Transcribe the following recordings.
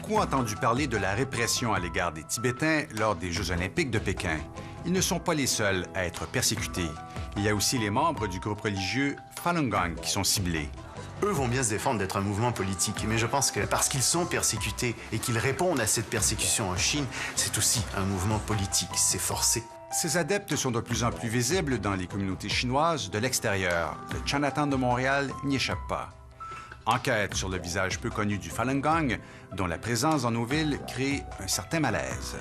beaucoup entendu parler de la répression à l'égard des Tibétains lors des Jeux olympiques de Pékin. Ils ne sont pas les seuls à être persécutés. Il y a aussi les membres du groupe religieux Falun Gong qui sont ciblés. Eux vont bien se défendre d'être un mouvement politique, mais je pense que parce qu'ils sont persécutés et qu'ils répondent à cette persécution en Chine, c'est aussi un mouvement politique, c'est forcé. Ces adeptes sont de plus en plus visibles dans les communautés chinoises de l'extérieur. Le Chinatown de Montréal n'y échappe pas. Enquête sur le visage peu connu du Falun Gong, dont la présence dans nos villes crée un certain malaise.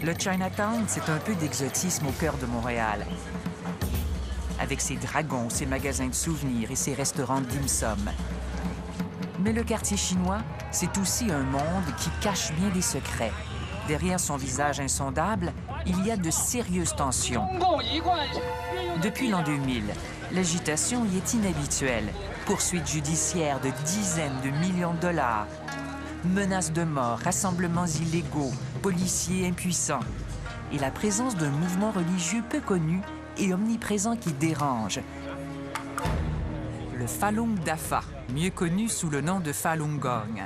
Le Chinatown, c'est un peu d'exotisme au cœur de Montréal. Avec ses dragons, ses magasins de souvenirs et ses restaurants de dim sum. Mais le quartier chinois, c'est aussi un monde qui cache bien des secrets. Derrière son visage insondable, il y a de sérieuses tensions. Depuis l'an 2000, l'agitation y est inhabituelle. Poursuites judiciaires de dizaines de millions de dollars. Menaces de mort, rassemblements illégaux, policiers impuissants. Et la présence d'un mouvement religieux peu connu et omniprésent qui dérange. Le Falun Dafa, mieux connu sous le nom de Falun Gong.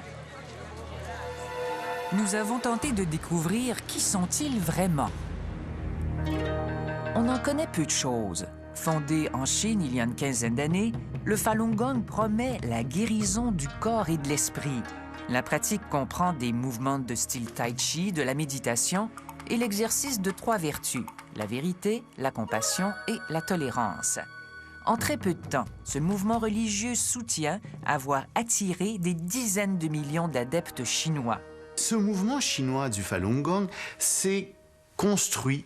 Nous avons tenté de découvrir qui sont-ils vraiment. On en connaît peu de choses. Fondé en Chine il y a une quinzaine d'années, le Falun Gong promet la guérison du corps et de l'esprit. La pratique comprend des mouvements de style tai chi, de la méditation et l'exercice de 3 vertus, la vérité, la compassion et la tolérance. En très peu de temps, ce mouvement religieux soutient avoir attiré des dizaines de millions d'adeptes chinois. Ce mouvement chinois du Falun Gong s'est construit,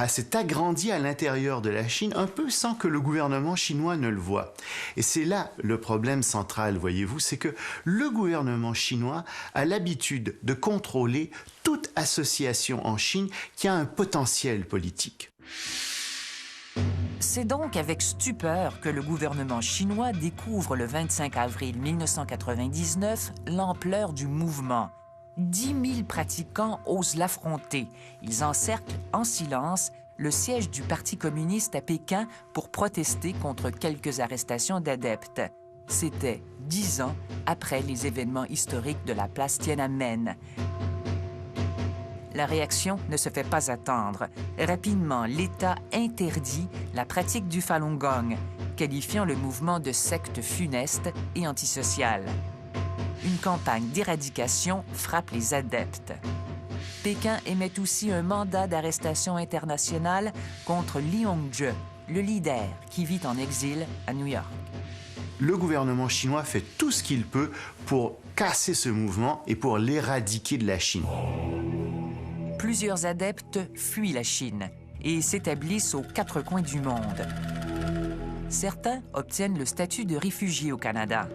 s'est agrandi à l'intérieur de la Chine, un peu sans que le gouvernement chinois ne le voie. Et c'est là le problème central, voyez-vous, c'est que le gouvernement chinois a l'habitude de contrôler toute association en Chine qui a un potentiel politique. C'est donc avec stupeur que le gouvernement chinois découvre le 25 avril 1999 l'ampleur du mouvement. 10 000 pratiquants osent l'affronter. Ils encerclent en silence le siège du Parti communiste à Pékin pour protester contre quelques arrestations d'adeptes. C'était 10 ans après les événements historiques de la place Tiananmen. La réaction ne se fait pas attendre. Rapidement, l'État interdit la pratique du Falun Gong, qualifiant le mouvement de secte funeste et antisociale. Une campagne d'éradication frappe les adeptes. Pékin émet aussi un mandat d'arrestation internationale contre Li Hongzhi, le leader qui vit en exil à New York. Le gouvernement chinois fait tout ce qu'il peut pour casser ce mouvement et pour l'éradiquer de la Chine. Plusieurs adeptes fuient la Chine et s'établissent aux 4 coins du monde. Certains obtiennent le statut de réfugiés au Canada.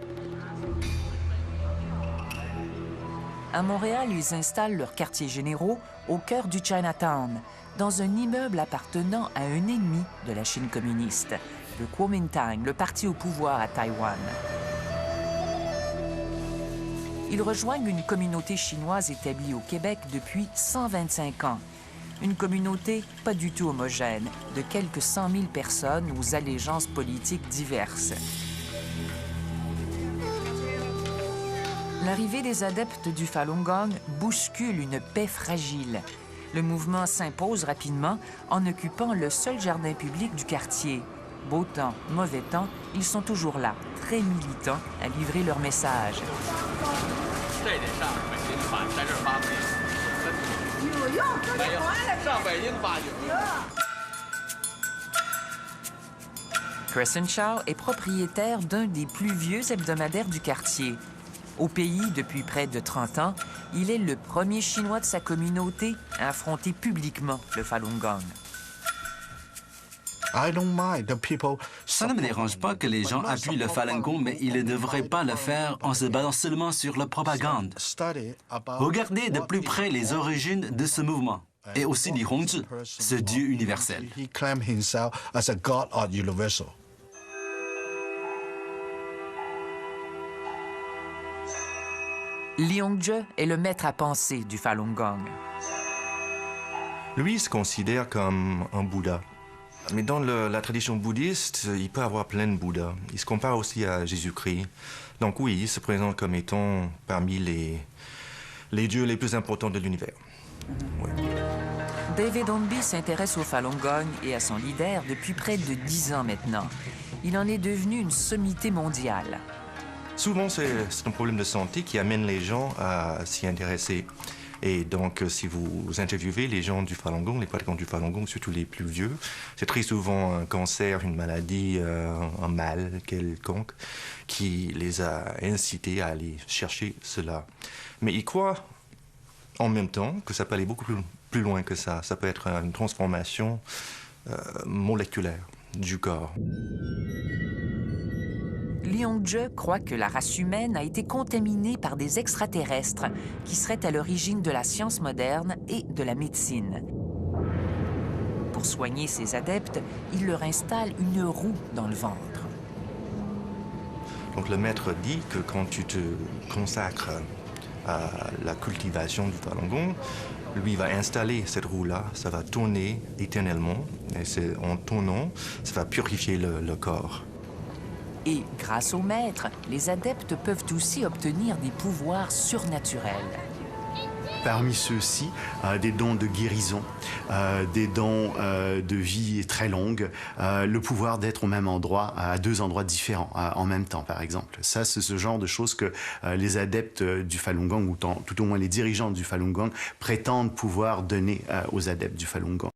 À Montréal, ils installent leurs quartiers généraux au cœur du Chinatown, dans un immeuble appartenant à un ennemi de la Chine communiste, le Kuomintang, le parti au pouvoir à Taïwan. Ils rejoignent une communauté chinoise établie au Québec depuis 125 ans. Une communauté pas du tout homogène, de quelques 100 000 personnes aux allégeances politiques diverses. L'arrivée des adeptes du Falun Gong bouscule une paix fragile. Le mouvement s'impose rapidement en occupant le seul jardin public du quartier. Beau temps, mauvais temps, ils sont toujours là, très militants, à livrer leur message. Crescent Shaw est propriétaire d'un des plus vieux hebdomadaires du quartier. Au pays depuis près de 30 ans, il est le premier Chinois de sa communauté à affronter publiquement le Falun Gong. Ça ne me dérange pas que les gens appuient le Falun Gong, mais ils ne devraient pas le faire en se basant seulement sur la propagande. Regardez de plus près les origines de ce mouvement, et aussi Li Hongzhi, ce dieu universel. Li Hongzhi est le maître à penser du Falun Gong. Lui, il se considère comme un Bouddha. Mais dans la tradition bouddhiste, il peut y avoir plein de Bouddhas. Il se compare aussi à Jésus-Christ. Donc oui, il se présente comme étant parmi les dieux les plus importants de l'univers. Oui. David Hornby s'intéresse au Falun Gong et à son leader depuis près de 10 ans maintenant. Il en est devenu une sommité mondiale. Souvent, c'est un problème de santé qui amène les gens à s'y intéresser. Et donc, si vous interviewez les gens du Falun Gong, les pratiquants du Falun Gong, surtout les plus vieux, c'est très souvent un cancer, une maladie, un mal quelconque qui les a incités à aller chercher cela. Mais ils croient en même temps que ça peut aller beaucoup plus loin que ça. Ça peut être une transformation moléculaire du corps. Li Hongzhi croit que la race humaine a été contaminée par des extraterrestres qui seraient à l'origine de la science moderne et de la médecine. Pour soigner ses adeptes, il leur installe une roue dans le ventre. Donc le maître dit que quand tu te consacres à la cultivation du Falun Gong, lui va installer cette roue-là, ça va tourner éternellement, et en tournant, ça va purifier le corps. Et grâce au maître, les adeptes peuvent aussi obtenir des pouvoirs surnaturels. Parmi ceux-ci, des dons de guérison, des dons de vie très longue, le pouvoir d'être au même endroit, à 2 endroits différents, en même temps, par exemple. Ça, c'est ce genre de choses que les adeptes du Falun Gong, ou tout au moins les dirigeants du Falun Gong, prétendent pouvoir donner aux adeptes du Falun Gong.